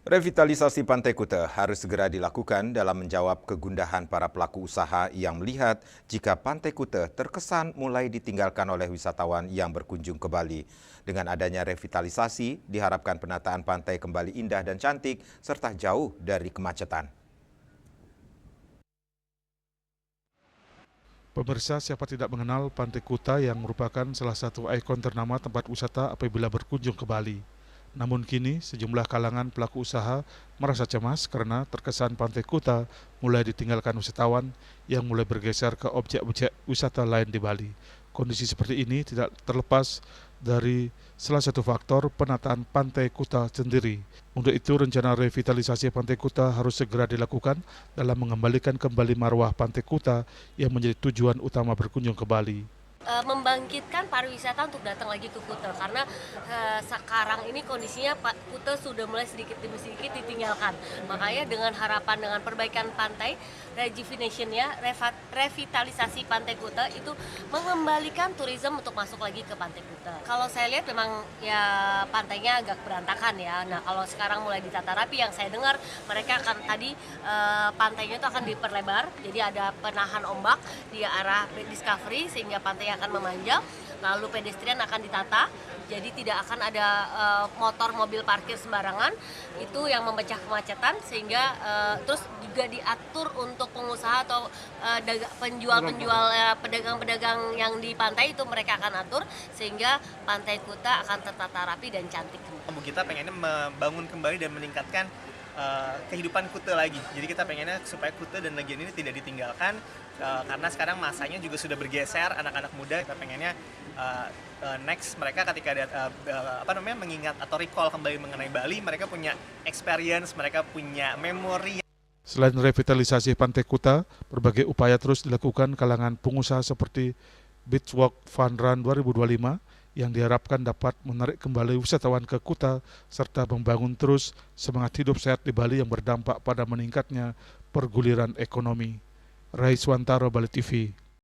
Revitalisasi Pantai Kuta harus segera dilakukan dalam menjawab kegundahan para pelaku usaha yang melihat jika Pantai Kuta terkesan mulai ditinggalkan oleh wisatawan yang berkunjung ke Bali. Dengan adanya revitalisasi, diharapkan penataan pantai kembali indah dan cantik serta jauh dari kemacetan. Pemirsa, siapa tidak mengenal Pantai Kuta yang merupakan salah satu ikon ternama tempat wisata apabila berkunjung ke Bali. Namun kini sejumlah kalangan pelaku usaha merasa cemas karena terkesan Pantai Kuta mulai ditinggalkan wisatawan yang mulai bergeser ke objek-objek wisata lain di Bali. Kondisi seperti ini tidak terlepas dari salah satu faktor penataan Pantai Kuta sendiri. Untuk itu rencana revitalisasi Pantai Kuta harus segera dilakukan dalam mengembalikan kembali marwah Pantai Kuta yang menjadi tujuan utama berkunjung ke Bali. Membangkitkan pariwisata untuk datang lagi ke Kuta karena sekarang ini kondisinya Kuta sudah mulai sedikit demi sedikit ditinggalkan. Makanya dengan harapan dengan perbaikan pantai, rejuvenation-nya, revitalisasi Pantai Kuta itu mengembalikan turisme untuk masuk lagi ke Pantai Kuta. Kalau saya lihat memang ya pantainya agak berantakan ya. Nah, kalau sekarang mulai ditata rapi, yang saya dengar mereka akan tadi pantainya itu akan diperlebar, jadi ada penahan ombak di arah Discovery sehingga pantainya akan memanjang, lalu pedestrian akan ditata, jadi tidak akan ada motor mobil parkir sembarangan, itu yang memecah kemacetan sehingga terus juga diatur untuk pengusaha atau penjual-penjual pedagang-pedagang yang di pantai itu mereka akan atur sehingga Pantai Kuta akan tertata rapi dan cantik. Kita pengennya membangun kembali dan meningkatkan kehidupan Kuta lagi. Jadi kita pengennya supaya Kuta dan Legian ini tidak ditinggalkan karena sekarang masanya juga sudah bergeser, anak-anak muda. Kita pengennya next mereka ketika mengingat atau recall kembali mengenai Bali, mereka punya experience, mereka punya memori. Selain revitalisasi Pantai Kuta, berbagai upaya terus dilakukan kalangan pengusaha seperti Beach Walk Fun Run 2025 yang diharapkan dapat menarik kembali wisatawan ke Kuta serta membangun terus semangat hidup sehat di Bali yang berdampak pada meningkatnya perguliran ekonomi. Rai Swantaro, Bali TV.